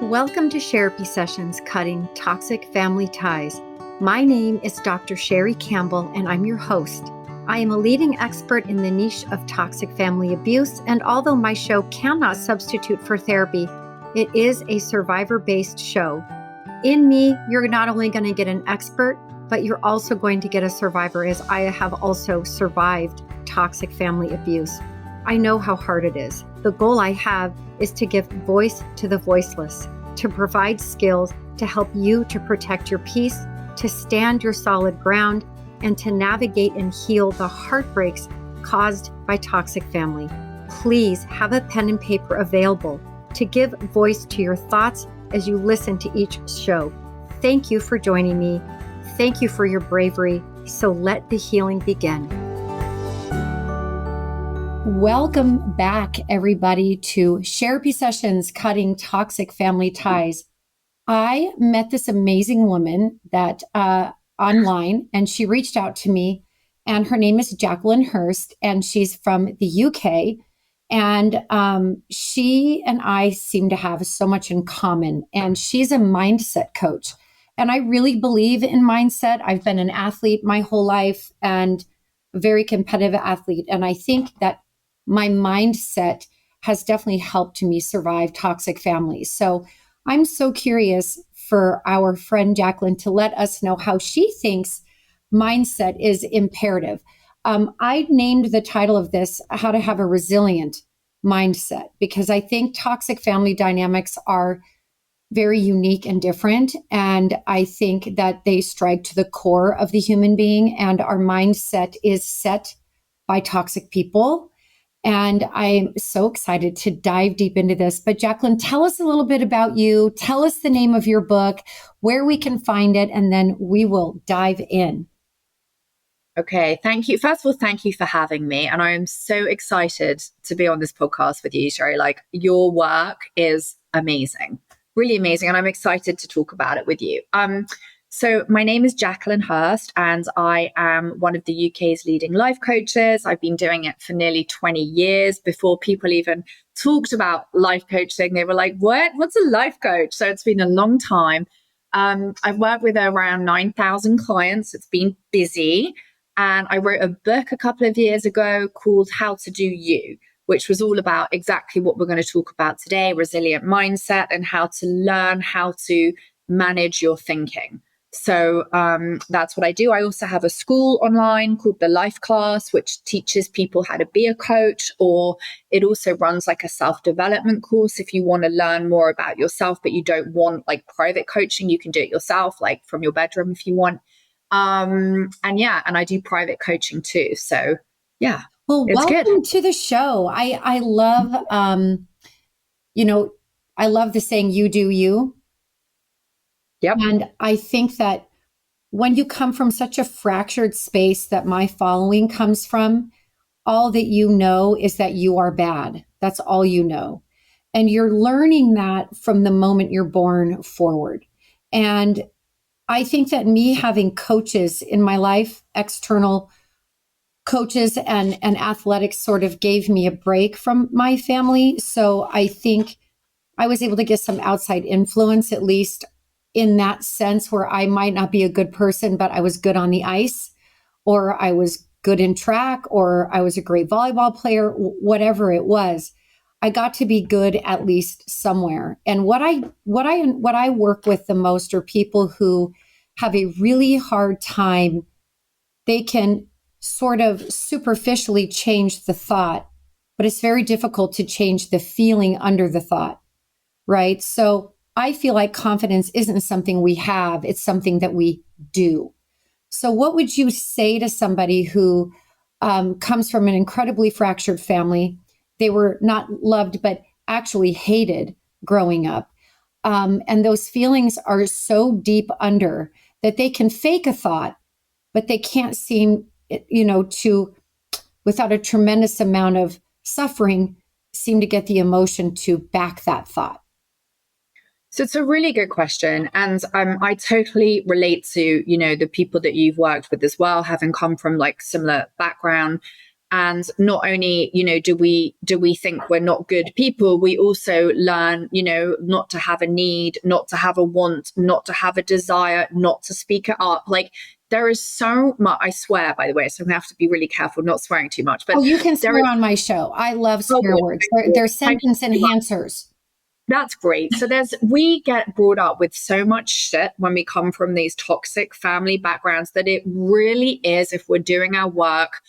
Welcome to Therapy Sessions Cutting Toxic Family Ties. My name is Dr. Sherry Campbell, and I'm your host. I am a leading expert in the niche of toxic family abuse, and although my show cannot substitute for therapy, it is a survivor-based show. In me, you're not only going to get an expert, but you're also going to get a survivor, as I have also survived toxic family abuse. I know how hard it is. The goal I have is to give voice to the voiceless, to provide skills to help you to protect your peace, to stand your solid ground, and to navigate and heal the heartbreaks caused by toxic family. Please have a pen and paper available to give voice to your thoughts as you listen to each show. Thank you for joining me. Thank you for your bravery. So let the healing begin. Welcome back, everybody, to Therapy Sessions Cutting Toxic Family Ties. I met this amazing woman that online, and she reached out to me, and her name is Jacqueline Hurst, and she's from the UK. And she and I seem to have so much in common, and she's a mindset coach. And I really believe in mindset. I've been an athlete my whole life and a very competitive athlete. And I think that my mindset has definitely helped me survive toxic families. So I'm so curious for our friend Jacqueline to let us know how she thinks mindset is imperative. I named the title of this, How to Have a Resilient Mindset, because I think toxic family dynamics are very unique and different. And I think that they strike to the core of the human being, and our mindset is set by toxic people. And I'm so excited to dive deep into this. But Jacqueline, tell us a little bit about you. Tell us the name of your book, where we can find it, and then we will dive in. Okay, thank you. First of all, thank you for having me. And I am so excited to be on this podcast with you, Sherry. Like, your work is amazing, really amazing. And I'm excited to talk about it with you. So my name is Jacqueline Hurst, and I am one of the UK's leading life coaches. I've been doing it for nearly 20 years. Before people even talked about life coaching, they were like, what's a life coach? So it's been a long time. I've worked with around 9,000 clients. It's been busy. And I wrote a book a couple of years ago called How to Do You, which was all about exactly what we're going to talk about today, resilient mindset, and how to learn how to manage your thinking. So that's what I do. I also have a school online called The Life Class, which teaches people how to be a coach, or it also runs like a self-development course. If you want to learn more about yourself, but you don't want like private coaching, you can do it yourself, like from your bedroom if you want. And I do private coaching too. So yeah. Well, welcome to the show. I love, I love the saying, you do you. Yep. And I think that when you come from such a fractured space that my following comes from, all that you know is that you are bad. That's all you know. And you're learning that from the moment you're born forward. And I think that me having coaches in my life, external coaches and athletics, sort of gave me a break from my family. So I think I was able to get some outside influence, at least in that sense, where I might not be a good person, but I was good on the ice, or I was good in track, or I was a great volleyball player, whatever it was. I got to be good at least somewhere. And what I work with the most are people who have a really hard time. They can sort of superficially change the thought, but it's very difficult to change the feeling under the thought, right? So I feel like confidence isn't something we have, it's something that we do. So what would you say to somebody who comes from an incredibly fractured family? They were not loved, but actually hated growing up. And those feelings are so deep under that they can fake a thought, but they can't seem, to, without a tremendous amount of suffering, seem to get the emotion to back that thought. So it's a really good question. And I totally relate to, the people that you've worked with as well, having come from like similar background. And not only, do we think we're not good people, we also learn, not to have a need, not to have a want, not to have a desire, not to speak it up. Like, there is so much, I swear, by the way, so we have to be really careful not swearing too much. But Oh, you can there swear is, on my show. I love oh, swear good. words. Thank They're you. sentence enhancers. That's great. So we get brought up with so much shit when we come from these toxic family backgrounds that it really is, if we're doing our work,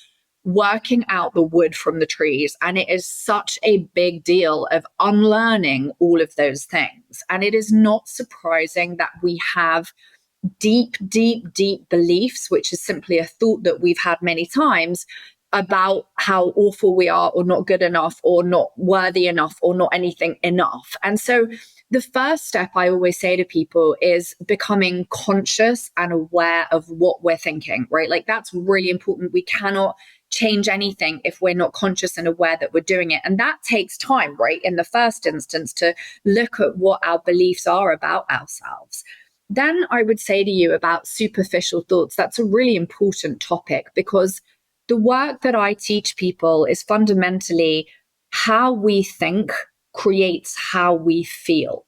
working out the wood from the trees. And it is such a big deal of unlearning all of those things. And it is not surprising that we have deep, deep, deep beliefs, which is simply a thought that we've had many times about how awful we are, or not good enough, or not worthy enough, or not anything enough. And so the first step I always say to people is becoming conscious and aware of what we're thinking, right? Like, that's really important. We cannot change anything if we're not conscious and aware that we're doing it. And that takes time, right? In the first instance, to look at what our beliefs are about ourselves. Then I would say to you about superficial thoughts. That's a really important topic, because the work that I teach people is fundamentally how we think creates how we feel.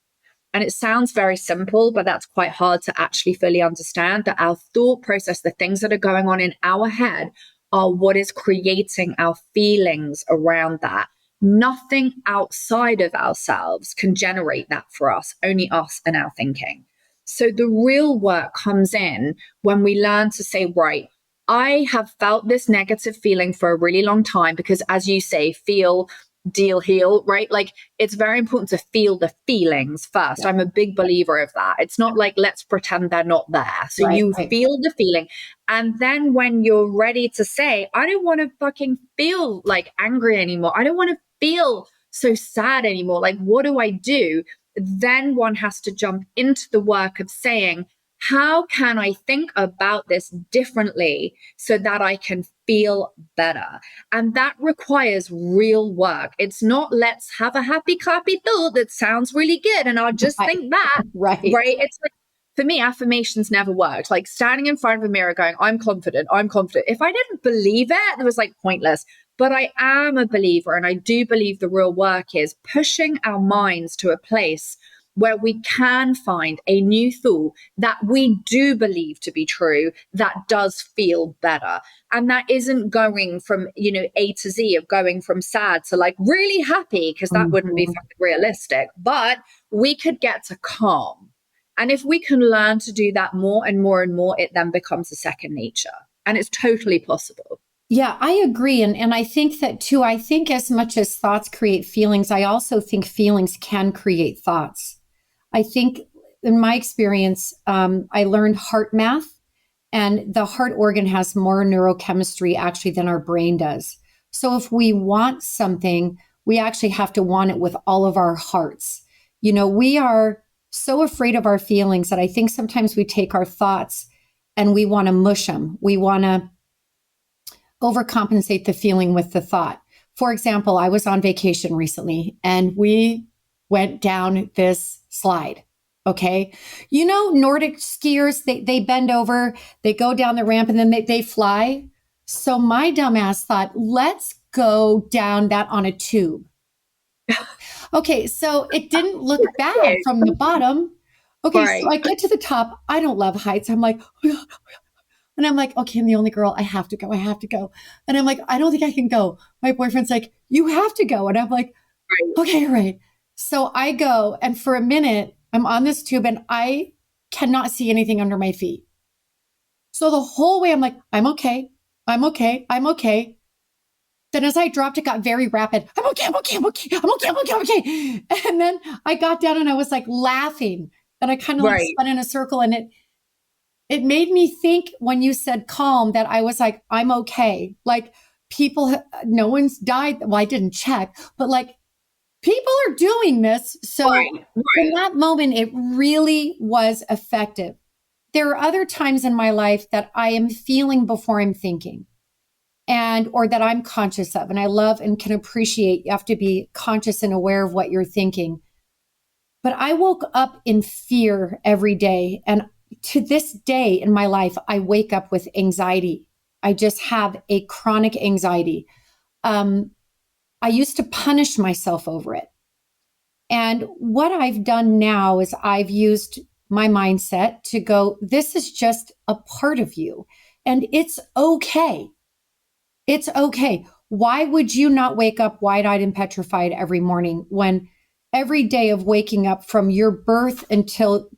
And it sounds very simple, but that's quite hard to actually fully understand, that our thought process, the things that are going on in our head, are what is creating our feelings around that. Nothing outside of ourselves can generate that for us, only us and our thinking. So the real work comes in when we learn to say, right, I have felt this negative feeling for a really long time, because, as you say, feel, deal, heal, right? Like, it's very important to feel the feelings first. Yeah. I'm a big believer of that. It's not like, let's pretend they're not there. So Right, you right. feel the feeling. And then when you're ready to say, I don't want to fucking feel like angry anymore, I don't want to feel so sad anymore, like, what do I do? Then one has to jump into the work of saying, how can I think about this differently so that I can feel better? And that requires real work. It's not, let's have a happy, clappy thought that sounds really good and I'll just think that, Right. right? It's like, for me, affirmations never worked. Like, standing in front of a mirror going, I'm confident, I'm confident. If I didn't believe it, it was like pointless. But I am a believer, and I do believe the real work is pushing our minds to a place where we can find a new thought that we do believe to be true, that does feel better. And that isn't going from, A to Z, of going from sad to like really happy, because that wouldn't be fucking realistic. But we could get to calm. And if we can learn to do that more and more and more, it then becomes a second nature. And it's totally possible. Yeah, I agree. And I think that too, I think as much as thoughts create feelings, I also think feelings can create thoughts. I think in my experience, I learned heart math, and the heart organ has more neurochemistry actually than our brain does. So if we want something, we actually have to want it with all of our hearts. We are so afraid of our feelings that I think sometimes we take our thoughts and we want to mush them. We want to overcompensate the feeling with the thought. For example, I was on vacation recently and we went down this slide. Okay. Nordic skiers, they bend over, they go down the ramp, and then they fly. So my dumbass thought, let's go down that on a tube. Okay. So it didn't look bad from the bottom. Okay. Right. So I get to the top. I don't love heights. I'm like, and I'm like, okay, I'm the only girl. I have to go. I have to go. And I'm like, I don't think I can go. My boyfriend's like, you have to go. And I'm like, okay, all right. So I go, and for a minute, I'm on this tube and I cannot see anything under my feet. So the whole way I'm like, I'm okay. I'm okay. I'm okay. Then as I dropped, it got very rapid. I'm okay. I'm okay. I'm okay. I'm okay. I'm okay. I'm okay. And then I got down and I was like laughing, and I kind of like spun in a circle, and it made me think when you said calm that I was like, I'm okay. Like, no one's died. Well, I didn't check, but like, people are doing this. So in that moment, it really was effective. There are other times in my life that I am feeling before I'm thinking, or that I'm conscious of. And I love and can appreciate, you have to be conscious and aware of what you're thinking. But I woke up in fear every day. And to this day in my life, I wake up with anxiety. I just have a chronic anxiety. um, I used to punish myself over it. And what I've done now is I've used my mindset to go, this is just a part of you. And it's okay. It's okay. Why would you not wake up wide eyed and petrified every morning when every day of waking up from your birth until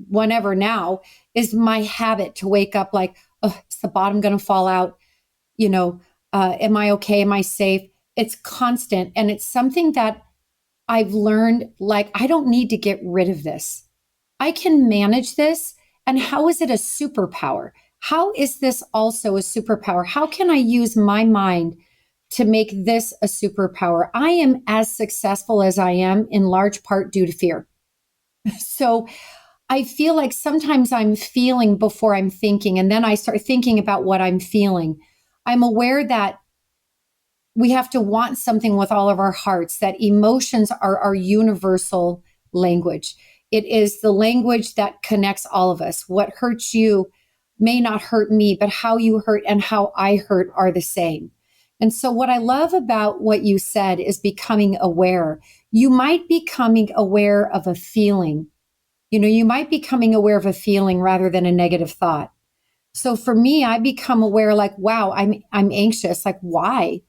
whenever now is my habit to wake up like, oh, is the bottom going to fall out? You know, am I okay? Am I safe? It's constant. And it's something that I've learned, like, I don't need to get rid of this. I can manage this. And how is it a superpower? How is this also a superpower? How can I use my mind to make this a superpower? I am as successful as I am in large part due to fear. So I feel like sometimes I'm feeling before I'm thinking, and then I start thinking about what I'm feeling. I'm aware that we have to want something with all of our hearts, that emotions are our universal language. It is the language that connects all of us. What hurts you may not hurt me, but how you hurt and how I hurt are the same. And so, what I love about what you said is becoming aware. You might be becoming aware of a feeling. You might be becoming aware of a feeling rather than a negative thought. So for me, I become aware, like, wow, I'm anxious. Like, why?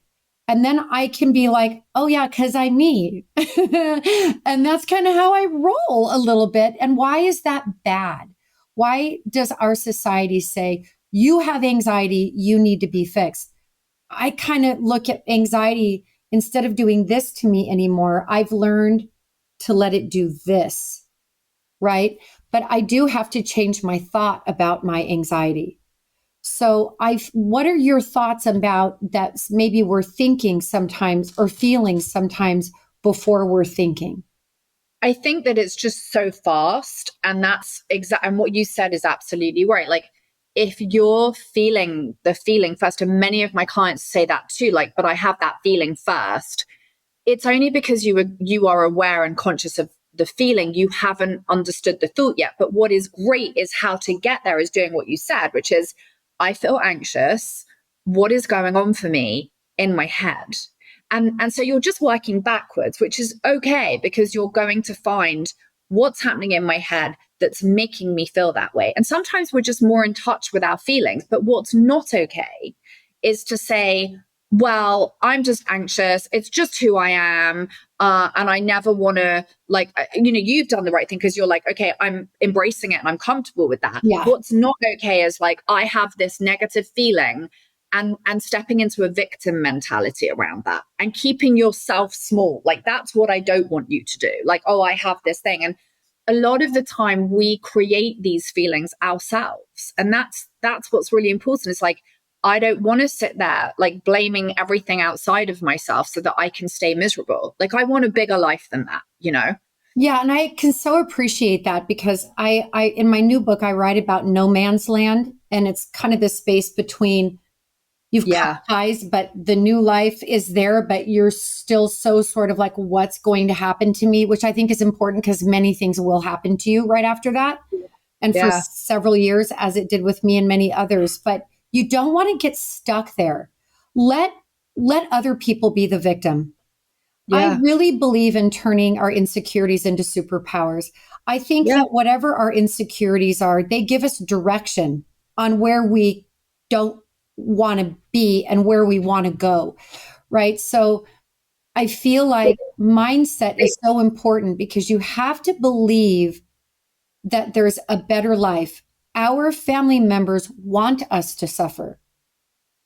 And then I can be like, oh, yeah, because I'm me. And that's kind of how I roll a little bit. And why is that bad? Why does our society say, you have anxiety, you need to be fixed? I kind of look at anxiety, instead of doing this to me anymore, I've learned to let it do this, right? But I do have to change my thought about my anxiety. So what are your thoughts about that? Maybe we're thinking sometimes or feeling sometimes before we're thinking. I think that it's just so fast. And and what you said is absolutely right. Like, if you're feeling the feeling first, and many of my clients say that too, like, but I have that feeling first, it's only because you are aware and conscious of the feeling. You haven't understood the thought yet. But what is great is how to get there is doing what you said, which is, I feel anxious. What is going on for me in my head? And so you're just working backwards, which is okay, because you're going to find what's happening in my head that's making me feel that way. And sometimes we're just more in touch with our feelings. But what's not okay is to say, well, I'm just anxious. It's just who I am. And I never want to, like, you've done the right thing because you're like, okay, I'm embracing it and I'm comfortable with that. Yeah. What's not okay is like, I have this negative feeling, and stepping into a victim mentality around that and keeping yourself small. Like, that's what I don't want you to do. Like, oh, I have this thing. And a lot of the time we create these feelings ourselves. And that's what's really important. It's like, I don't want to sit there like blaming everything outside of myself so that I can stay miserable. Like, I want a bigger life than that. Yeah. And I can so appreciate that because I in my new book, I write about no man's land. And it's kind of the space between you've cut Yeah. ties, but the new life is there, but you're still so sort of like, what's going to happen to me, which I think is important because many things will happen to you right after that. And for Yeah. several years, as it did with me and many others. But you don't want to get stuck there. Let other people be the victim. I Yeah. really believe in turning our insecurities into superpowers. I think Yeah. that whatever our insecurities are, they give us direction on where we don't want to be and where we want to go. Right. So I feel like mindset is so important because you have to believe that there's a better life. Our family members want us to suffer.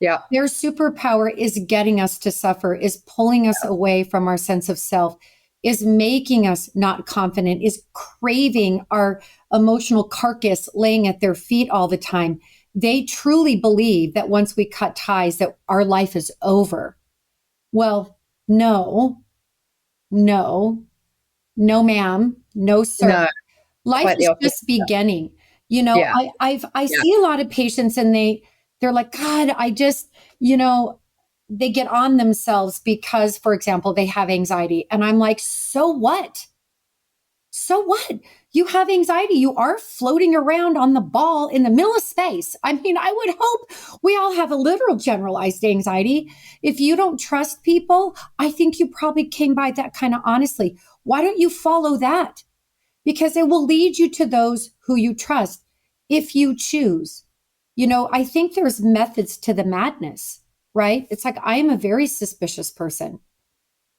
Yeah. Their superpower is getting us to suffer, is pulling us away from our sense of self, is making us not confident, is craving our emotional carcass laying at their feet all the time. They truly believe that once we cut ties, that our life is over. Well, no, no, no, ma'am, no, sir. No, Life quite the is opposite. just beginning. Yeah. I Yeah. see a lot of patients and they're like, God, I just, they get on themselves because, for example, they have anxiety. And I'm like, so what? So what? You have anxiety. You are floating around on the ball in the middle of space. I mean, I would hope we all have a literal generalized anxiety. If you don't trust people, I think you probably came by that kind of honestly. Why don't you follow that? Because it will lead you to those who you trust if you choose. I think there's methods to the madness, right? It's like I am a very suspicious person.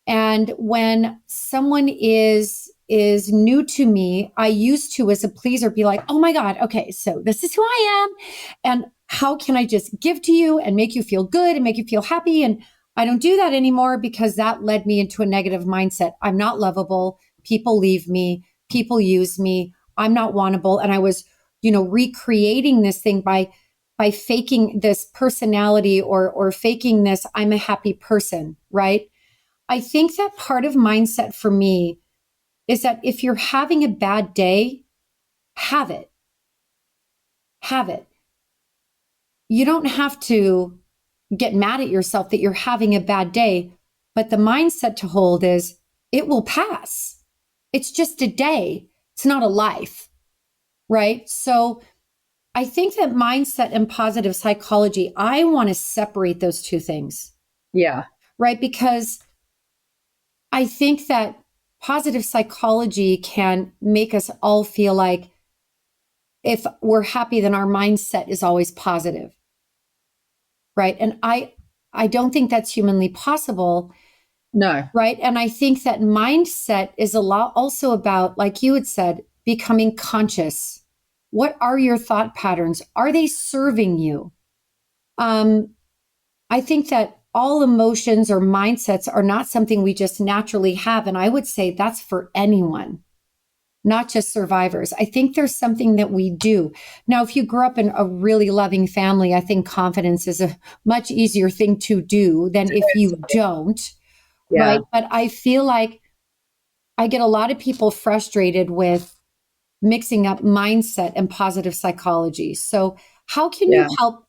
And when someone is new to me, I used to, as a pleaser, be like, oh my God, okay, so this is who I am. And how can I just give to you and make you feel good and make you feel happy? And I don't do that anymore because that led me into a negative mindset. I'm not lovable. People leave me. People use me. I'm not wantable. And I was, recreating this thing by faking this personality or faking this, I'm a happy person, right? I think that part of mindset for me is that if you're having a bad day, have it. Have it. You don't have to get mad at yourself that you're having a bad day, but the mindset to hold is it will pass. It's just a day. It's not a life, right? So I think that mindset and positive psychology, I want to separate those two things. Yeah. Right? Because I think that positive psychology can make us all feel like if we're happy, then our mindset is always positive. Right. And I don't think that's humanly possible. No. Right. And I think that mindset is a lot also about, like you had said, becoming conscious. What are your thought patterns? Are they serving you? I think that all emotions or mindsets are not something we just naturally have. And I would say that's for anyone, not just survivors. I think there's something that we do. Now, if you grew up in a really loving family, I think confidence is a much easier thing to do than if you don't, Yeah. right? But I feel like I get a lot of people frustrated with mixing up mindset and positive psychology. So, how can you Yeah. help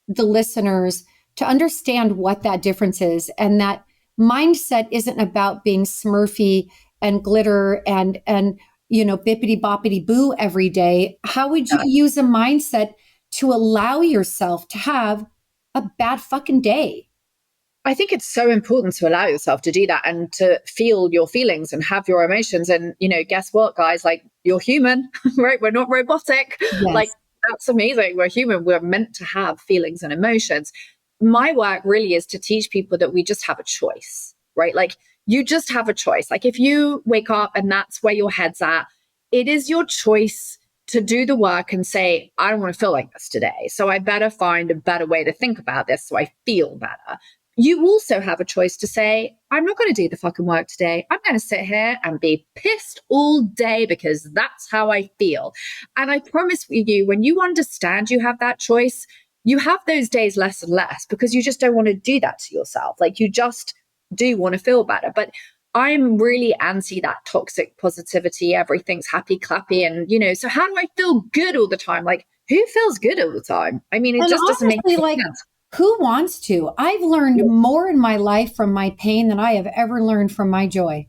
the listeners to understand what that difference is and that mindset isn't about being smurfy and glitter and bippity boppity boo every day? How would you Yeah. use a mindset to allow yourself to have a bad fucking day? I think it's so important to allow yourself to do that and to feel your feelings and have your emotions. And, guess what, guys? Like, you're human, right? We're not robotic. Like, Yes. that's amazing. We're human. We're meant to have feelings and emotions. My work really is to teach people that we just have a choice, right? Like, you just have a choice. Like, if you wake up and that's where your head's at, it is your choice to do the work and say, I don't want to feel like this today. So I better find a better way to think about this so I feel better. You also have a choice to say, I'm not going to do the fucking work today. I'm going to sit here and be pissed all day because that's how I feel. And I promise you, when you understand you have that choice, you have those days less and less because you just don't want to do that to yourself. Like, you just do want to feel better. But I'm really anti that toxic positivity. Everything's happy, clappy. And, so how do I feel good all the time? Like, who feels good all the time? I mean, it And just doesn't make honestly, any like, sense. who wants to? I've learned more in my life from my pain than I have ever learned from my joy.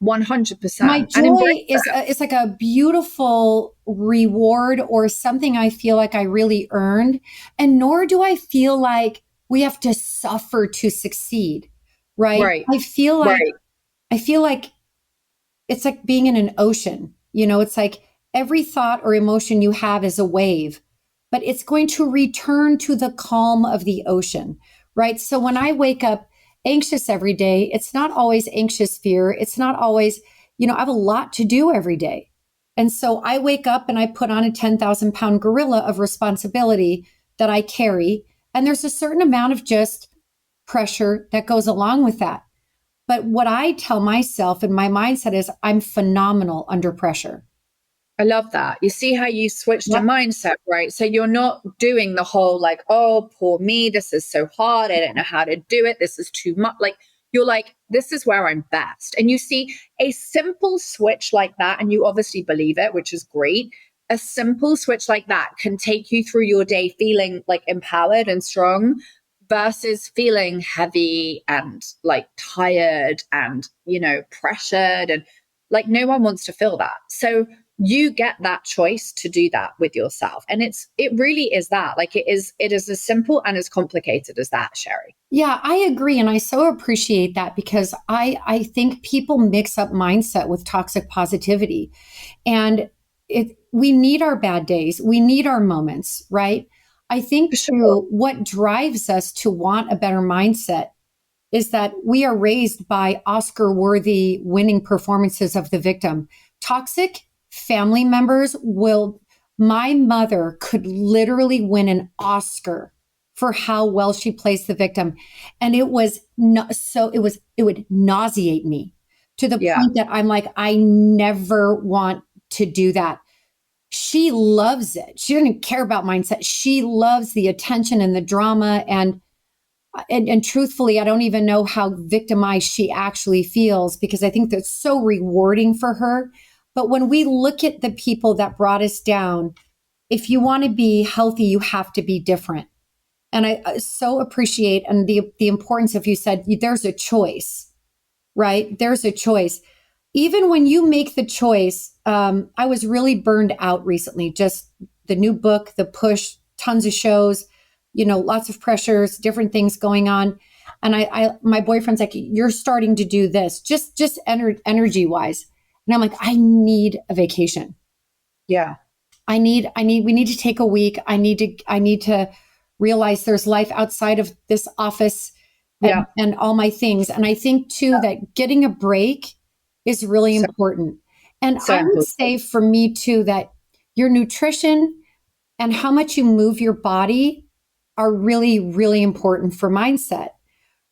100%. My And embrace joy is that. it's like a beautiful reward or something I feel like I really earned. And nor do I feel like we have to suffer to succeed. Right. Right. I feel like Right. I feel like it's like being in an ocean. It's like every thought or emotion you have is a wave, but it's going to return to the calm of the ocean, right? So when I wake up anxious every day, it's not always anxious fear. It's not always, I have a lot to do every day. And so I wake up and I put on a 10,000-pound gorilla of responsibility that I carry. And there's a certain amount of just pressure that goes along with that. But what I tell myself and my mindset is I'm phenomenal under pressure. I love that. You see how you switched your Yep. mindset, right? So you're not doing the whole like, oh, poor me. This is so hard. I don't know how to do it. This is too much. Like, you're like, this is where I'm best. And you see a simple switch like that, and you obviously believe it, which is great. A simple switch like that can take you through your day feeling like empowered and strong versus feeling heavy and like tired and, pressured. And Like no one wants to feel that. So you get that choice to do that with yourself. And it really is that. Like it is as simple and as complicated as that, Sherry. Yeah, I agree. And I so appreciate that because I think people mix up mindset with toxic positivity. And we need our bad days. We need our moments, right? I For think sure. too, what drives us to want a better mindset is that we are raised by Oscar worthy winning performances of the victim. Toxic family members will, my mother could literally win an Oscar for how well she plays the victim. And it was not so, it would nauseate me to the Yeah. point that I'm like, I never want to do that. She loves it. She doesn't care about mindset. She loves the attention and the drama. And truthfully, I don't even know how victimized she actually feels because I think that's so rewarding for her. But when we look at the people that brought us down, if you want to be healthy, you have to be different. And I so appreciate and the importance of you said there's a choice, right? There's a choice. Even when you make the choice, I was really burned out recently. Just the new book, the push, tons of shows, lots of pressures, different things going on. And my boyfriend's like, "You're starting to do this, just energy wise." And I'm like, "I need a vacation. Yeah. We need to take a week. I need to realize there's life outside of this office Yeah. and all my things." And I think too that getting a break is really So, important. And so I would important. say for me too that your nutrition and how much you move your body are really, really important for mindset,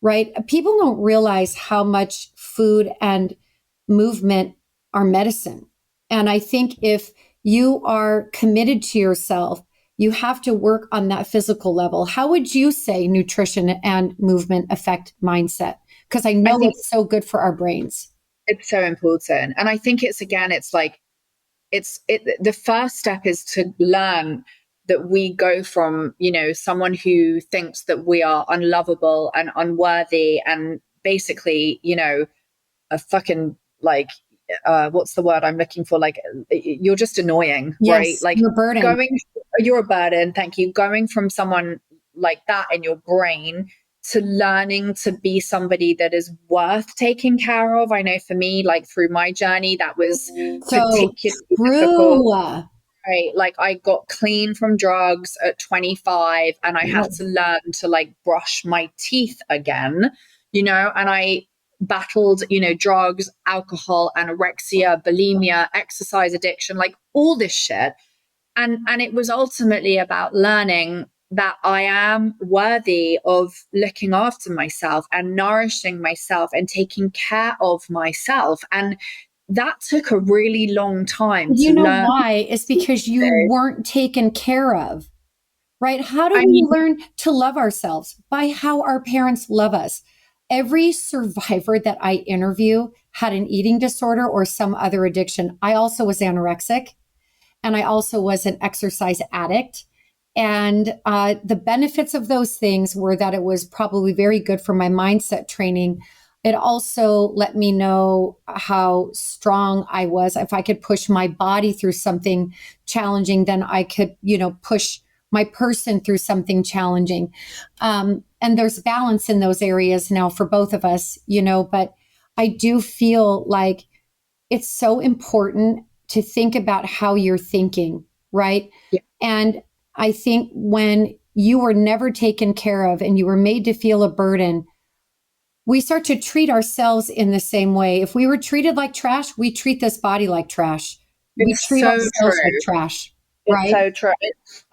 right? People don't realize how much food and movement are medicine. And I think if you are committed to yourself, you have to work on that physical level. How would you say nutrition and movement affect mindset? Because I I know think it's so good for our brains. it's so important. And I think it's like, the first step is to learn that we go from, someone who thinks that we are unlovable and unworthy and basically, a fucking like what's the word I'm looking for? Like you're just annoying, right? Yes, Like your burden. going, you're a burden. Thank you. Going from someone like that in your brain to learning to be somebody that is worth taking care of. I know for me, like through my journey, that was So particularly difficult. true. Right. Like I got clean from drugs at 25 and I had to learn to like brush my teeth again, and I battled, drugs, alcohol, anorexia, bulimia, exercise addiction, like all this shit. And it was ultimately about learning that I am worthy of looking after myself and nourishing myself and taking care of myself. And that took a really long time You to know learn. why? It's because you weren't taken care of, right? How do I we mean, learn to love ourselves? By how our parents love us. Every survivor that I interview had an eating disorder or some other addiction. I also was anorexic and I also was an exercise addict. And the benefits of those things were that it was probably very good for my mindset training. It also let me know how strong I was. If I could push my body through something challenging, then I could, push my person through something challenging. And there's balance in those areas now for both of us, but I do feel like it's so important to think about how you're thinking, right? yeah, And I think when you were never taken care of and you were made to feel a burden, we start to treat ourselves in the same way. If we were treated like trash, we treat this body like trash. We it's treat so ourselves like true. trash, It's right? so true.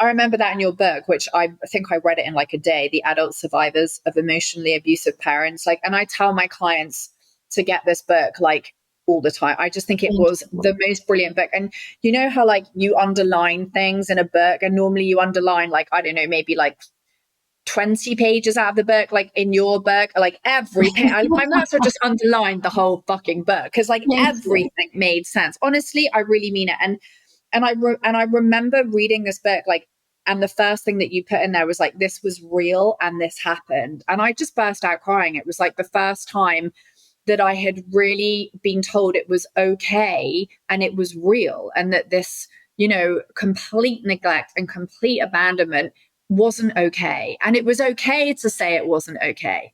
I remember that in your book, which I think I read it in like a day, The Adult Survivors of Emotionally Abusive Parents. Like, and I tell my clients to get this book like all the time. I just think it Thank was you. the most brilliant book. And you know how like you underline things in a book and normally you underline like, I don't know, maybe like 20 pages out of the book, like in your book, like every page. I might as well just underline the whole fucking book because like Thank you. everything made sense. Honestly, I really mean it. And I remember reading this book, like, and the first thing that you put in there was like, this was real and this happened. And I just burst out crying. It was like the first time that I had really been told it was okay and it was real, and that this, complete neglect and complete abandonment wasn't okay. And it was okay to say it wasn't okay.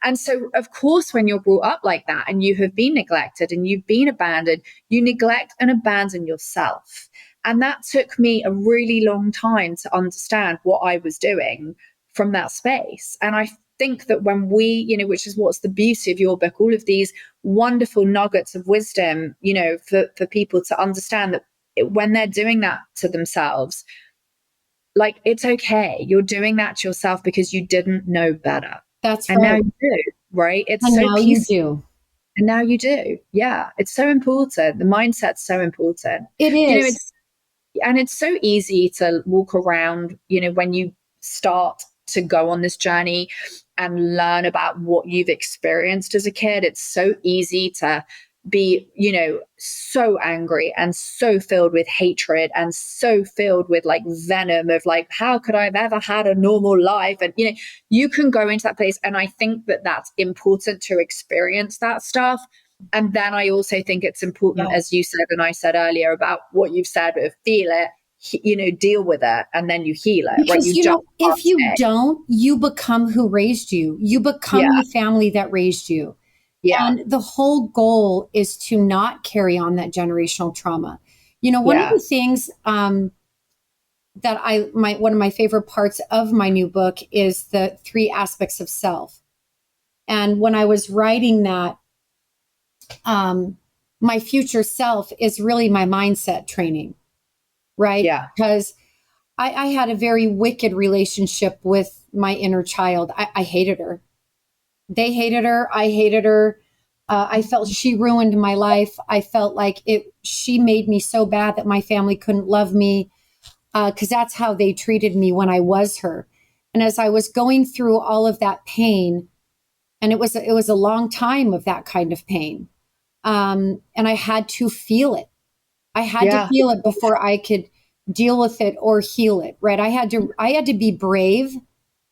And so, of course, when you're brought up like that and you have been neglected and you've been abandoned, you neglect and abandon yourself. And that took me a really long time to understand what I was doing from that space. And I think that when we, which is what's the beauty of your book, all of these wonderful nuggets of wisdom, for people to understand that when they're doing that to themselves, like, it's okay. You're doing that to yourself because you didn't know better. That's And now right. you do, right? It's And so now you peaceful. do. And now you do. Yeah. It's so important. The mindset's so important. It You know, is. it's so easy to walk around, when you start to go on this journey and learn about what you've experienced as a kid. It's so easy to be, so angry and so filled with hatred and so filled with like venom of like, how could I have ever had a normal life? And, you can go into that place. And I think that that's important to experience that stuff. And then I also think it's important, Yes. as you said, and I said earlier, about what you've said of feel it, deal with it, and then you heal it, right? Because, You just can't if you stay. don't, you become who raised you. You become Yeah, the family that raised you. yeah, And the whole goal is to not carry on that generational trauma. One of yeah, the things that one of my favorite parts of my new book is the 3 aspects of self. And when I was writing that, my future self is really my mindset training, right? yeah, Because I had a very wicked relationship with my inner child. I hated her. They hated her. I hated her. I felt she ruined my life. I felt like she made me so bad that my family couldn't love me, because that's how they treated me when I was her. And as I was going through all of that pain, and it was a long time of that kind of pain, and I had to feel it. I had to yeah, feel it before I could deal with it or heal it. Right? I had to be brave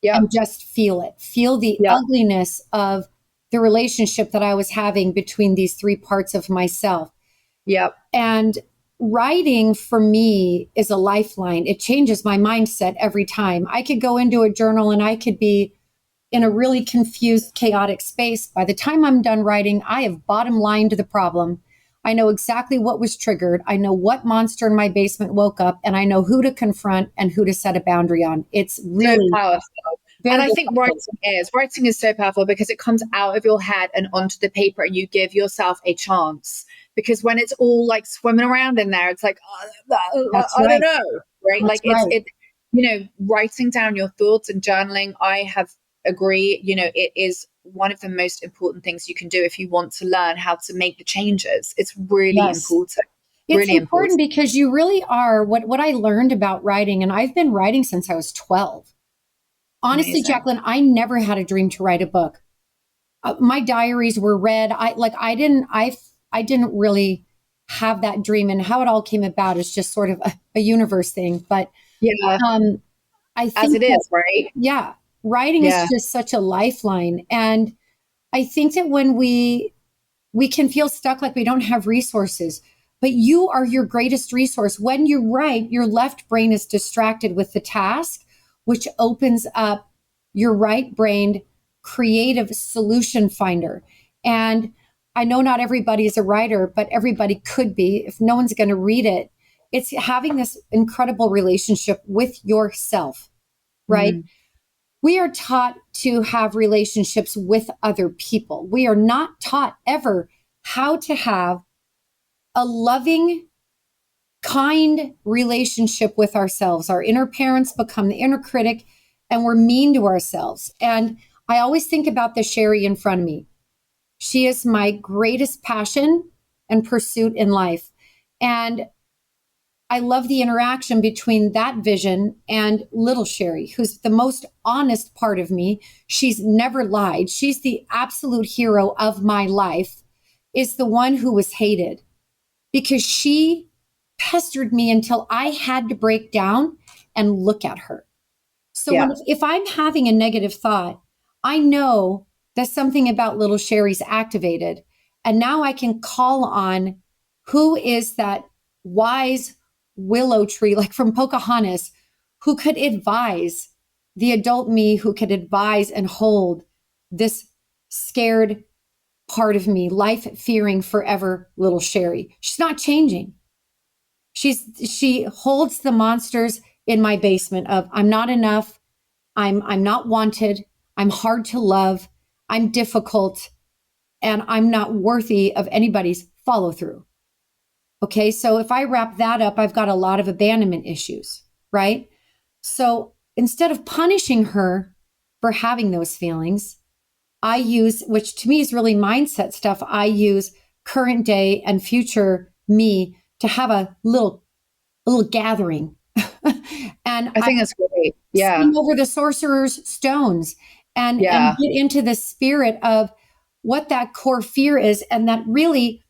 yep, and just feel the yep, ugliness of the relationship that I was having between these 3 parts of myself. yep, And writing for me is a lifeline. It changes my mindset every time. I could go into a journal and I could be in a really confused, chaotic space. By the time I'm done writing, I have bottom lined the problem. I know exactly what was triggered. I know what monster in my basement woke up, and I know who to confront and who to set a boundary on. It's so really powerful. And very I think effective. writing is so powerful because it comes out of your head and onto the paper, and you give yourself a chance. Because when it's all like swimming around in there, it's like, That's I don't right. know, right? That's Like, right. writing down your thoughts and journaling, I have agree, it is one of the most important things you can do if you want to learn how to make the changes. It's really Yes. important, It's really important important. because you really are what I learned about writing, and I've been writing since I was 12. Honestly, Amazing. Jacqueline, I never had a dream to write a book. My diaries were read. I didn't really have that dream, and how it all came about is just sort of a universe thing. But Yeah, um, I as think it that, is, right? yeah, writing is Yeah, just such a lifeline. And I think that when we can feel stuck, like we don't have resources, but you are your greatest resource. When you write, your left brain is distracted with the task, which opens up your right brain creative solution finder. And I know not everybody is a writer, but everybody could be. If no one's going to read it, it's having this incredible relationship with yourself, right? mm, We are taught to have relationships with other people. We are not taught ever how to have a loving, kind relationship with ourselves. Our inner parents become the inner critic, and we're mean to ourselves. And I always think about the Sherry in front of me. She is my greatest passion and pursuit in life. And I love the interaction between that vision and little Sherry, who's the most honest part of me. She's never lied. She's the absolute hero of my life, is the one who was hated because she pestered me until I had to break down and look at her. So yeah, if I'm having a negative thought, I know that something about little Sherry's activated. And now I can call on who is that wise willow tree, like from Pocahontas, who could advise the adult me, who could advise and hold this scared part of me, life fearing forever little Sherry. She's not changing. She holds the monsters in my basement of I'm not enough, I'm not wanted, I'm hard to love, I'm difficult, and I'm not worthy of anybody's follow through. Okay, so if I wrap that up, I've got a lot of abandonment issues, right? So instead of punishing her for having those feelings, I use, which to me is really mindset stuff, I use current day and future me to have a little gathering. And I think that's great. Yeah. sing over the sorcerer's stones and Yeah. get into the spirit of what that core fear is, and that really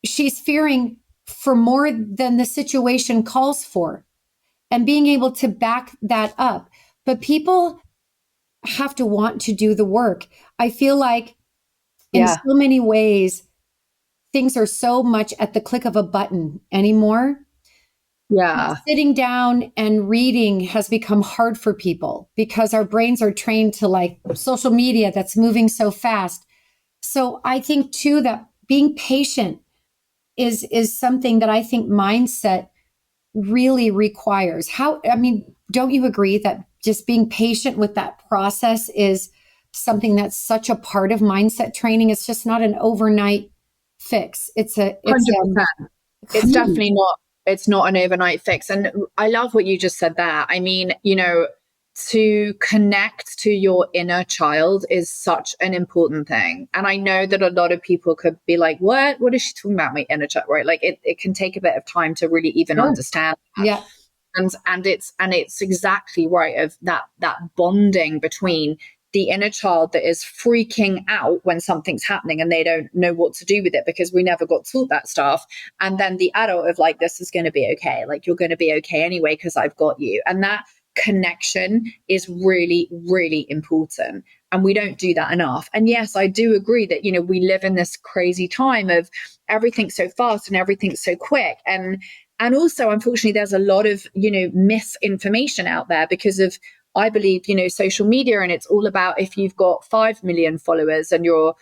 she's fearing for more than the situation calls for, and being able to back that up. But people have to want to do the work. I feel like in Yeah. so many ways, things are so much at the click of a button anymore. Yeah. Sitting down and reading has become hard for people because our brains are trained to like social media that's moving so fast. So I think too that being patient is something that I think mindset really requires. How, I mean, don't you agree that just being patient with that process is something that's such a part of mindset training? It's just not an overnight fix. It's a, it's 100%. It's definitely not, it's not an overnight fix. And I love what you just said there. I mean, to connect to your inner child is such an important thing. And I know that a lot of people could be like, what is she talking about, my inner child? Right. Like it can take a bit of time to really even sure. understand that. Yeah. And it's exactly right, of that bonding between the inner child that is freaking out when something's happening and they don't know what to do with it because we never got taught that stuff. And then the adult of like, this is going to be okay. Like, you're going to be okay anyway, because I've got you. And that connection is really, really important. And we don't do that enough. And yes, I do agree that, we live in this crazy time of everything's so fast and everything's so quick. And also, unfortunately, there's a lot of, misinformation out there because of, I believe, social media. And it's all about, if you've got 5 million followers and you're,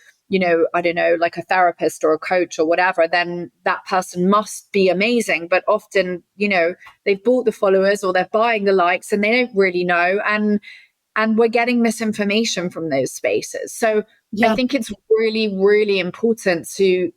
I don't know, like a therapist or a coach or whatever, then that person must be amazing. But often, they've bought the followers or they're buying the likes and they don't really know. And we're getting misinformation from those spaces. So I think it's really, really important to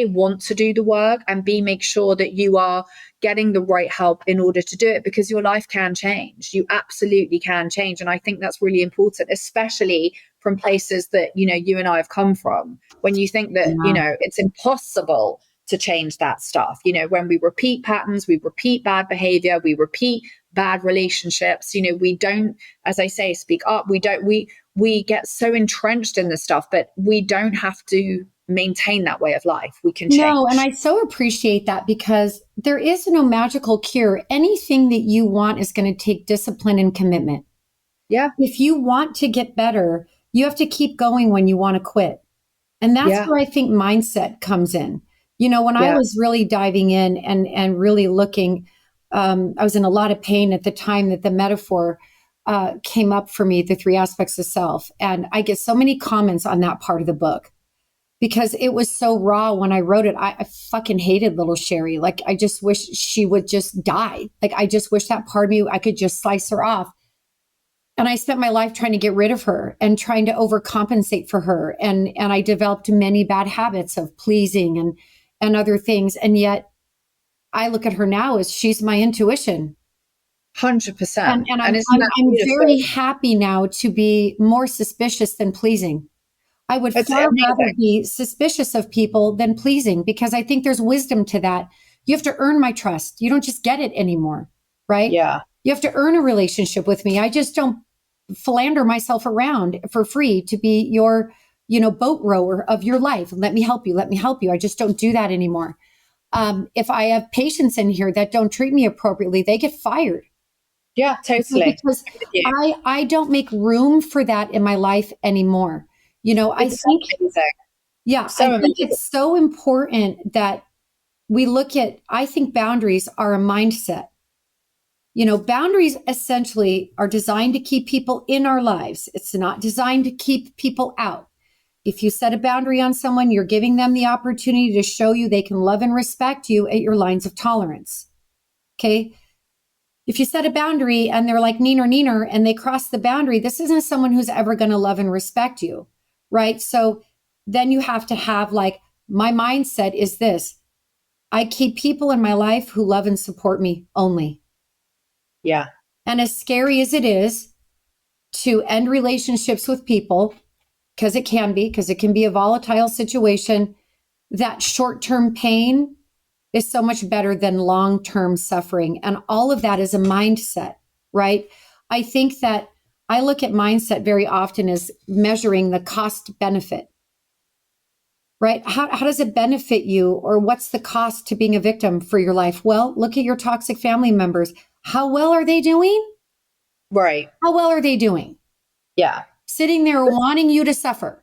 want to do the work, and B, make sure that you are getting the right help in order to do it, because your life can change. You absolutely can change. And I think that's really important, especially from places that, you and I have come from, when you think that, it's impossible to change that stuff. When we repeat patterns, we repeat bad behavior, we repeat bad relationships, we don't, as I say, speak up. We get so entrenched in this stuff, but we don't have to maintain that way of life. We can change. No, and I so appreciate that, because there is no magical cure. Anything that you want is going to take discipline and commitment. Yeah. If you want to get better, you have to keep going when you want to quit. And that's where I think mindset comes in. When I was really diving in and really looking, I was in a lot of pain at the time that the metaphor came up for me, the 3 aspects of self. And I get so many comments on that part of the book, because it was so raw when I wrote it. I fucking hated little Sherry. Like, I just wish she would just die. Like, I just wish that part of me, I could just slice her off. And I spent my life trying to get rid of her and trying to overcompensate for her. And I developed many bad habits of pleasing and other things. And yet I look at her now as she's my intuition. 100%. And I'm very happy now to be more suspicious than pleasing. I would far rather be suspicious of people than pleasing, because I think there's wisdom to that. You have to earn my trust. You don't just get it anymore, right? Yeah. You have to earn a relationship with me. I just don't philander myself around for free to be your, boat rower of your life. Let me help you. Let me help you. I just don't do that anymore. If I have patients in here that don't treat me appropriately, they get fired. Yeah, totally. Because I'm with you. I don't make room for that in my life anymore. I It's so think, amazing. yeah, I So think amazing. it's so important that we look at, I think boundaries are a mindset. Boundaries essentially are designed to keep people in our lives. It's not designed to keep people out. If you set a boundary on someone, you're giving them the opportunity to show you they can love and respect you at your lines of tolerance. Okay. If you set a boundary and they're like neener, neener, and they cross the boundary, this isn't someone who's ever going to love and respect you. Right. So then you have to have like, my mindset is this: I keep people in my life who love and support me only. Yeah. And as scary as it is to end relationships with people, because it can be a volatile situation, that short term pain is so much better than long term suffering. And all of that is a mindset, right? I think that I look at mindset very often as measuring the cost benefit, right? How does it benefit you, or what's the cost to being a victim for your life? Well, look at your toxic family members. How well are they doing? Right. How well are they doing? Yeah. Sitting there wanting you to suffer.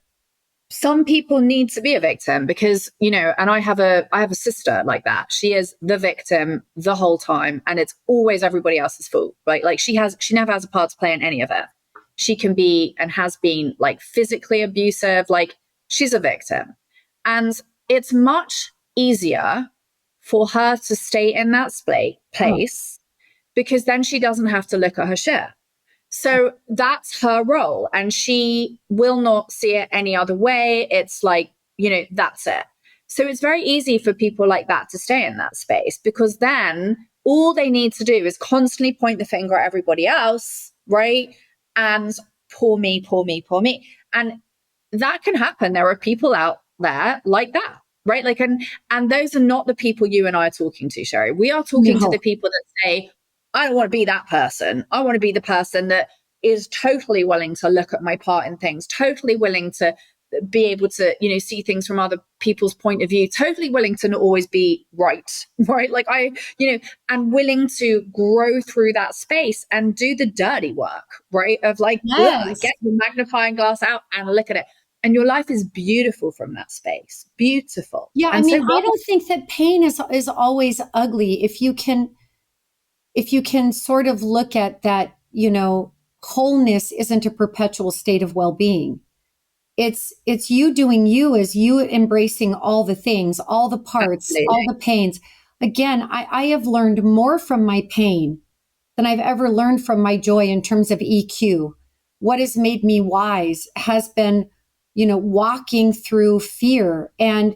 Some people need to be a victim because, and I have a sister like that. She is the victim the whole time, and it's always everybody else's fault, right? Like she never has a part to play in any of it. She can be and has been like physically abusive, like she's a victim. And it's much easier for her to stay in that Oh, place because then she doesn't have to look at her shit. So that's her role, and she will not see it any other way. It's like, that's it. So it's very easy for people like that to stay in that space because then all they need to do is constantly point the finger at everybody else, right? And poor me, poor me, poor me. And that can happen. There are people out there like that, right? Like, and those are not the people you and I are talking to, Sherry. We are talking to the no. people that say, I don't want to be that person. I want to be the person that is totally willing to look at my part in things, totally willing to be able to, see things from other people's point of view, totally willing to not always be right, right? Like and willing to grow through that space and do the dirty work, right? Of like, Yes. get the magnifying glass out and look at it. And your life is beautiful from that space. Beautiful. Yeah, I And so mean, I well, don't think that pain is always ugly if you can sort of look at that, wholeness isn't a perpetual state of well-being. It's you doing you, as you embracing all the things, all the parts, all absolutely. the pains. Again, I have learned more from my pain than I've ever learned from my joy in terms of EQ. What has made me wise has been, walking through fear and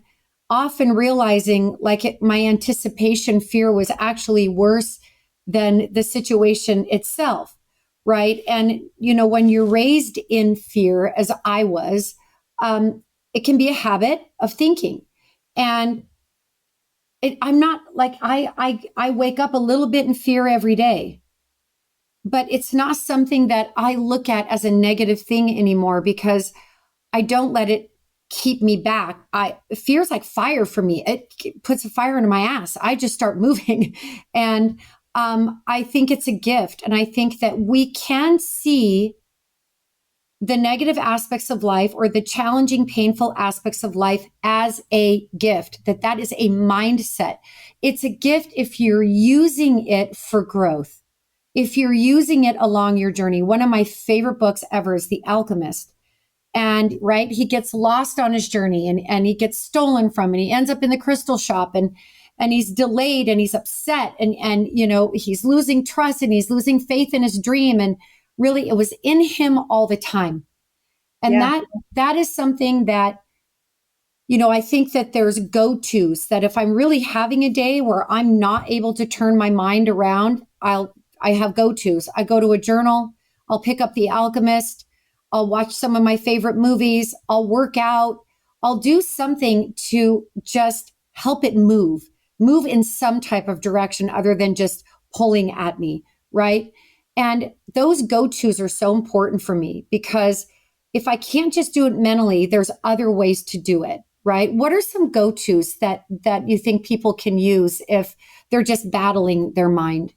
often realizing my anticipation fear was actually worse than the situation itself. Right. And, when you're raised in fear, as I was, it can be a habit of thinking. And I'm not like, I wake up a little bit in fear every day, but it's not something that I look at as a negative thing anymore because I don't let it keep me back. Fear's like fire for me. It puts a fire into my ass. I just start moving. And I think it's a gift. And I think that we can see the negative aspects of life or the challenging, painful aspects of life as a gift, that is a mindset. It's a gift if you're using it for growth, if you're using it along your journey. One of my favorite books ever is The Alchemist. And right, he gets lost on his journey and he gets stolen from and he ends up in the crystal shop and he's delayed and he's upset and he's losing trust and he's losing faith in his dream. And really it was in him all the time. And Yeah. that is something that, I think that there's go-tos that if I'm really having a day where I'm not able to turn my mind around, I have go-tos. I go to a journal, I'll pick up The Alchemist, I'll watch some of my favorite movies, I'll work out, I'll do something to just help it move in some type of direction other than just pulling at me, right? And those go-tos are so important for me because if I can't just do it mentally, there's other ways to do it, right? What are some go-tos that you think people can use if they're just battling their mind?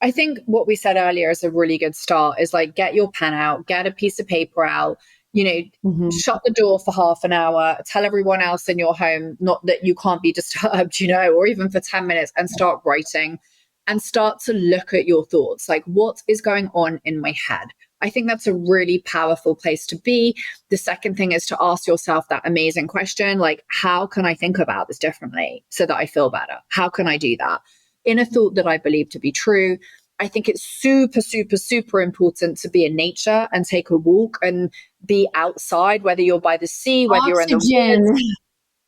I think what we said earlier is a really good start is like get your pen out, get a piece of paper out, you know, Mm-hmm. shut the door for half an hour, tell everyone else in your home not that you can't be disturbed, or even for 10 minutes, and start writing and start to look at your thoughts. Like, what is going on in my head? I think that's a really powerful place to be. The second thing is to ask yourself that amazing question, like, how can I think about this differently so that I feel better? How can I do that? In a thought that I believe to be true, I think it's super, super, super important to be in nature and take a walk and be outside, whether you're by the sea, whether you're in the woods. Oxygen.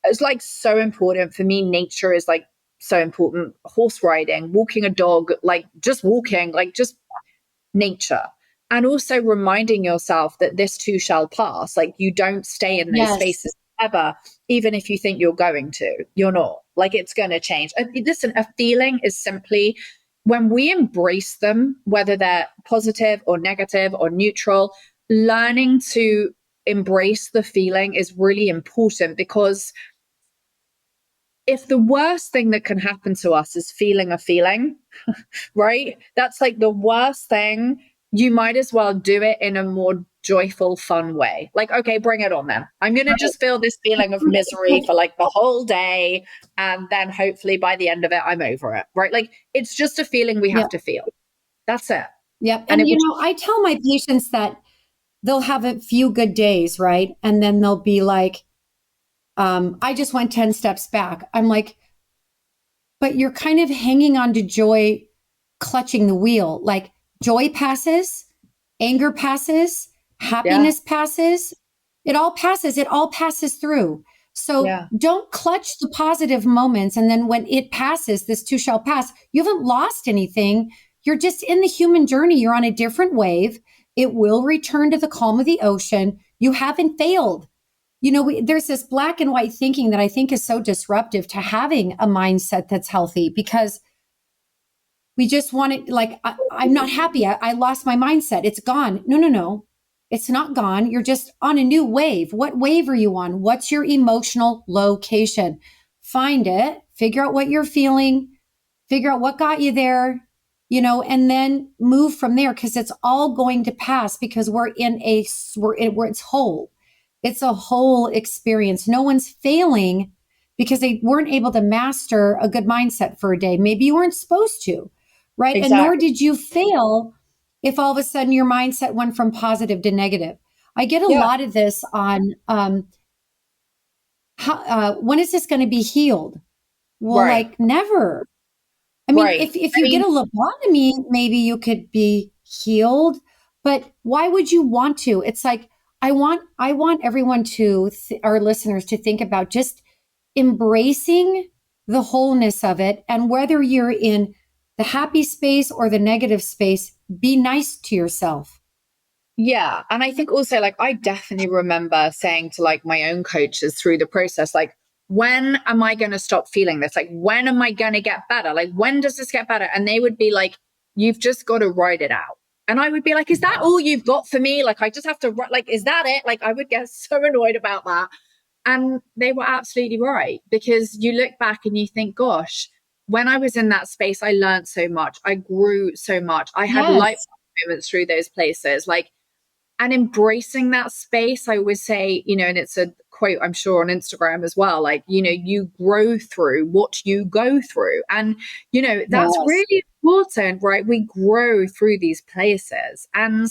It's like so important for me. Nature is like so important. Horse riding, walking a dog, like just walking, like just nature. And also reminding yourself that this too shall pass. Like, you don't stay in those Yes. spaces ever, even if you think you're going to. You're not. Like, it's going to change. Listen, a feeling is simply when we embrace them, whether they're positive or negative or neutral, learning to embrace the feeling is really important, because if the worst thing that can happen to us is feeling a feeling, right? That's like the worst thing. You might as well do it in a more joyful, fun way. Like, okay, bring it on then. I'm going to just feel this feeling of misery for like the whole day. And then hopefully by the end of it, I'm over it, right? Like, it's just a feeling we have Yep. to feel. That's it. Yep. And And, it will, I tell my patients that they'll have a few good days, right? And then they'll be like, I just went 10 steps back. I'm like, but you're kind of hanging on to joy, clutching the wheel. Like, joy passes, anger passes, yeah, happiness passes. It all passes through. So yeah, don't clutch the positive moments. And then when it passes, this too shall pass. You haven't lost anything. You're just in the human journey. You're on a different wave. It will return to the calm of the ocean. You haven't failed. There's this black and white thinking that I think is so disruptive to having a mindset that's healthy, because we just want it like, I'm not happy. I lost my mindset. It's gone. No, no, no. It's not gone. You're just on a new wave. What wave are you on? What's your emotional location? Find it, figure out what you're feeling, figure out what got you there, and then move from there, because it's all going to pass, because it's whole. It's a whole experience. No one's failing because they weren't able to master a good mindset for a day. Maybe you weren't supposed to, right? And nor exactly. did you fail if all of a sudden your mindset went from positive to negative. I get a Yeah, lot of this on when is this going to be healed? Well, right, like, never. I mean, right. if I you get mean, a lobotomy, maybe you could be healed, but why would you want to? It's like, I want everyone our listeners to think about just embracing the wholeness of it. And whether you're in the happy space or the negative space, be nice to yourself. yeah. And I think also, like, I definitely remember saying to like my own coaches through the process, like, when am I going to stop feeling this? Like, when am I going to get better? Like, when does this get better? And they would be like, you've just got to write it out. And I would be like, is that all you've got for me? Like, I just have to write, like, is that it? Like, I would get so annoyed about that. And they were absolutely right, because you look back and you think, gosh, when I was in that space, I learned so much. I grew so much. I had light Yes. moments through those places. Like, and embracing that space, I always say, and it's a quote I'm sure on Instagram as well, like, you grow through what you go through. And that's Yes. really important, right? We grow through these places, and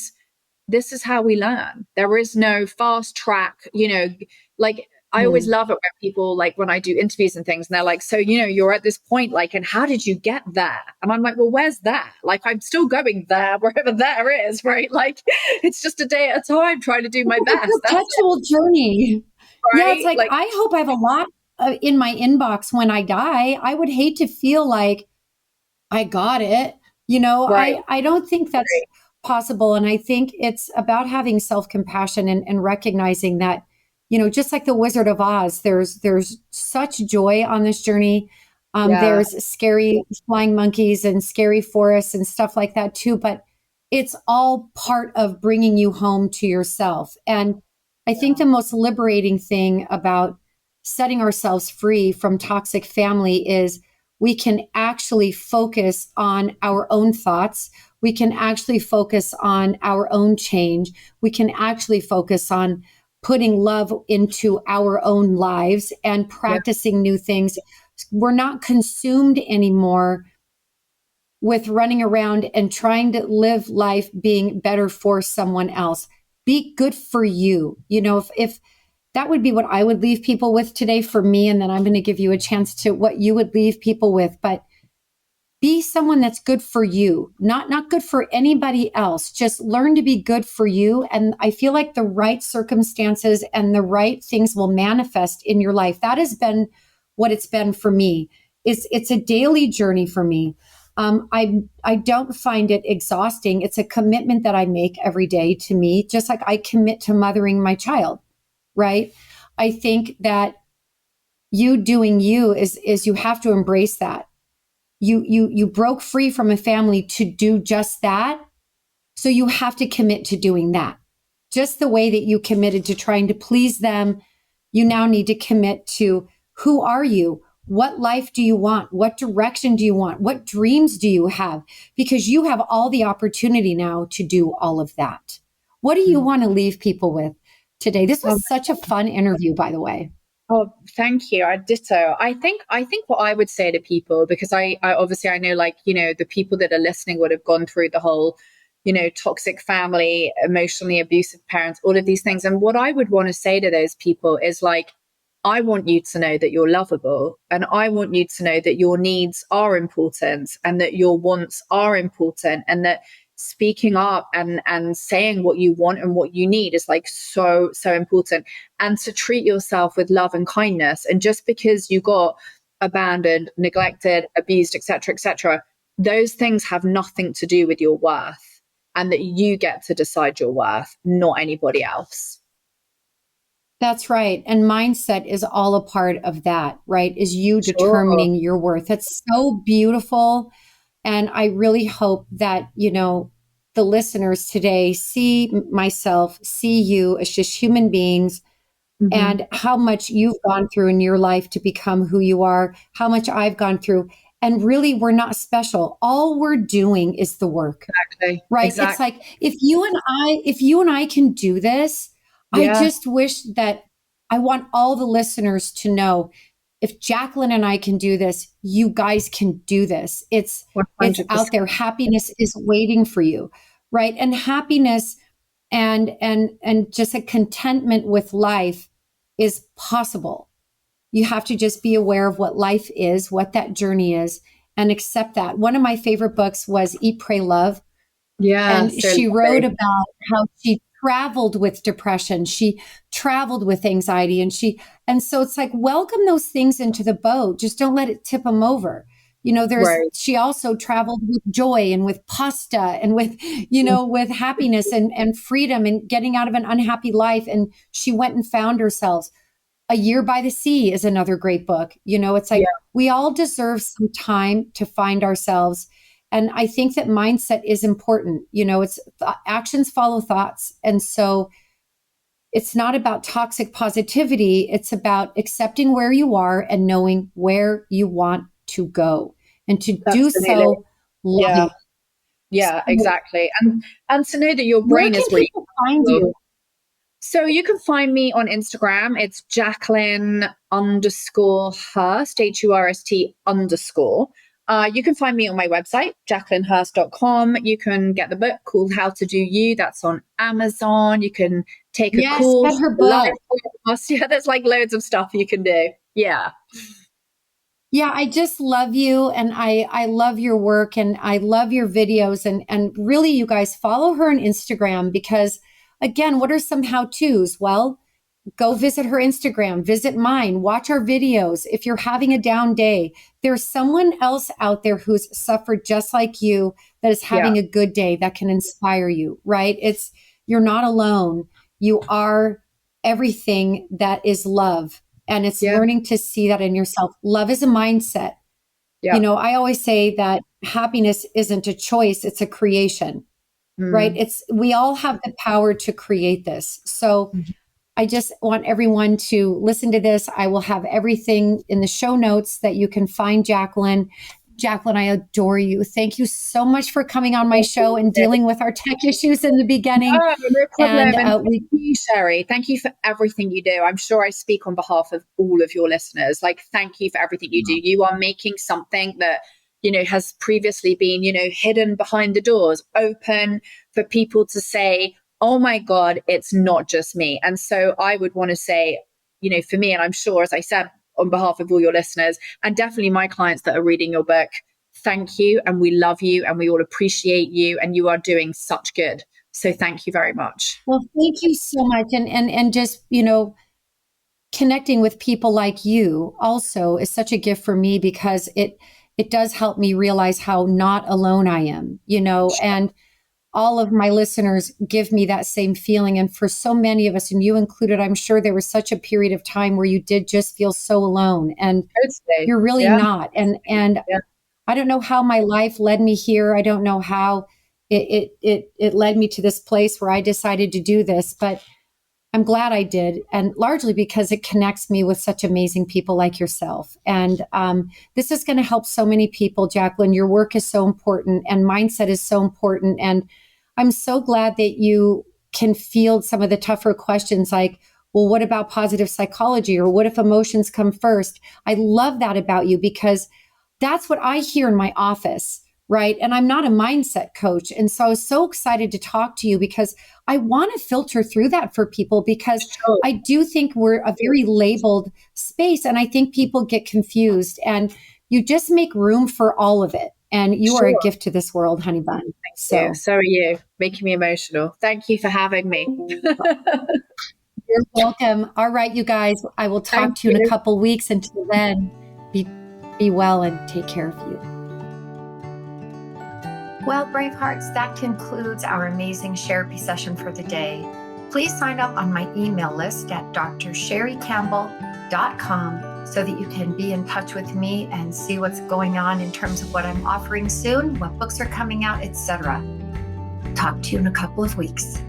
this is how we learn. There is no fast track, like, I always Hmm. love it when people, like, when I do interviews and things, and they're like, so, you're at this point, like, and how did you get there? And I'm like, well, where's that? Like, I'm still going there, wherever there is, right? Like, it's just a day at a time trying to do my It's best. a That's it, perpetual journey. Yeah, it's right? like, Like, I hope I have a lot in my inbox when I die. I would hate to feel like I got it. right, I don't think that's possible. And I think it's about having self-compassion and recognizing that, just like the Wizard of Oz, there's such joy on this journey. yeah, There's scary flying monkeys and scary forests and stuff like that too, but it's all part of bringing you home to yourself. And I think yeah, the most liberating thing about setting ourselves free from toxic family is we can actually focus on our own thoughts. We can actually focus on our own change. We can actually focus on putting love into our own lives and Yeah. practicing new things. We're not consumed anymore with running around and trying to live life being better for someone else. Be good for you. If that would be what I would leave people with today for me, and then I'm going to give you a chance to what you would leave people with. But be someone that's good for you, not good for anybody else. Just learn to be good for you. And I feel like the right circumstances and the right things will manifest in your life. That has been what it's been for me. It's a daily journey for me. I don't find it exhausting. It's a commitment that I make every day to me, just like I commit to mothering my child. Right? I think that you doing you is you have to embrace that. You broke free from a family to do just that. So you have to commit to doing that. Just the way that you committed to trying to please them, you now need to commit to who are you? What life do you want? What direction do you want? What dreams do you have? Because you have all the opportunity now to do all of that. What do you Mm. want to leave people with today? This was such a fun interview, by the way. Oh, thank you. I ditto. I think what I would say to people, because I obviously I know, like, the people that are listening would have gone through the whole, toxic family, emotionally abusive parents, all of these things. And what I would want to say to those people is, like, I want you to know that you're lovable, and I want you to know that your needs are important and that your wants are important, and that speaking up and saying what you want and what you need is, like, so so important, and to treat yourself with love and kindness. And just because you got abandoned, neglected, abused, etc., those things have nothing to do with your worth, and that you get to decide your worth, not anybody else. That's right. And mindset is all a part of that, right? Is you Sure. determining your worth. It's so beautiful. And I really hope that, the listeners today see myself, see you as just human beings, Hmm. and how much you've gone through in your life to become who you are, how much I've gone through. And really, we're not special. All we're doing is the work. Exactly. Right? It's Exactly. like if you and I can do this, I Yeah. just wish that I want all the listeners to know, if Jacqueline and I can do this, you guys can do this. It's out 100%. there. Happiness is waiting for you, right? And happiness and just a contentment with life is possible. You have to just be aware of what life is, what that journey is, and accept that. One of my favorite books was Eat, Pray, Love, Yeah. and So she wrote lovely. about how she traveled with depression. She traveled with anxiety, and so it's like, welcome those things into the boat. Just don't let it tip them over. Right. She also traveled with joy and with pasta and with happiness and freedom and getting out of an unhappy life. And she went and found herself. A Year by the Sea is another great book. It's Yeah. like we all deserve some time to find ourselves. And I think that mindset is important. It's actions follow thoughts. And so it's not about toxic positivity. It's about accepting where you are and knowing where you want to go, and to do Absolutely. so Yeah. loving. Yeah, So exactly. And to know that your where brain is can really people find powerful. you? So you can find me on Instagram. It's Jacqueline underscore Hurst, HURST underscore. You can find me on my website, jacquelinehurst.com. You can get the book called How to Do You. That's on Amazon. You can take a Yes, get course, her live book. podcast. Yeah, there's like loads of stuff you can do. Yeah. Yeah, I just love you, and I love your work, and I love your videos, and really, you guys follow her on Instagram, because again, what are some how-tos? Well, go visit her Instagram, visit mine, watch our videos. If you're having a down day, there's someone else out there who's suffered just like you, that is Yeah. having a good day, that can inspire you, right? You're not alone. You are everything that is love. And it's Yeah. learning to see that in yourself. Love is a mindset. Yeah. I always say that happiness isn't a choice, it's a creation, right? Mm. We all have the power to create this. So I just want everyone to listen to this. I will have everything in the show notes that you can find Jacqueline. Jacqueline, I adore you. Thank you so much for coming on my show and dealing with our tech issues in the beginning. No problem. And And thank you, Sherry. Thank you for everything you do. I'm sure I speak on behalf of all of your listeners. Like, thank you for everything you do. You are making something that, has previously been, hidden behind the doors, open for people to say, oh my God, it's not just me. And so I would want to say, for me, and I'm sure, as I said, on behalf of all your listeners, and definitely my clients that are reading your book, thank you. And we love you and we all appreciate you. And you are doing such good. So thank you very much. well, thank you so much. And just, connecting with people like you also is such a gift for me, because it does help me realize how not alone I am, and all of my listeners give me that same feeling. And for so many of us, and you included, I'm sure there was such a period of time where you did just feel so alone, and you're really not. And Yeah. I don't know how my life led me here. I don't know how it led me to this place where I decided to do this, but I'm glad I did, and largely because it connects me with such amazing people like yourself. And this is going to help so many people, Jacqueline. Your work is so important, and mindset is so important. And I'm so glad that you can field some of the tougher questions like, well, what about positive psychology? Or what if emotions come first? I love that about you, because that's what I hear in my office. Right. And I'm not a mindset coach. And so I was so excited to talk to you, because I want to filter through that for people, because Sure. I do think we're a very labeled space. And I think people get confused, and you just make room for all of it. And you are a gift to this world, honey bun. Thank you. So are you, making me emotional. Thank you for having me. You're welcome. All right, you guys, I will talk to you in a couple weeks. Until then, be well and take care of you. Well, Bravehearts, that concludes our amazing therapy session for the day. Please sign up on my email list at drsherrycampbell.com so that you can be in touch with me and see what's going on in terms of what I'm offering soon, what books are coming out, etc. Talk to you in a couple of weeks.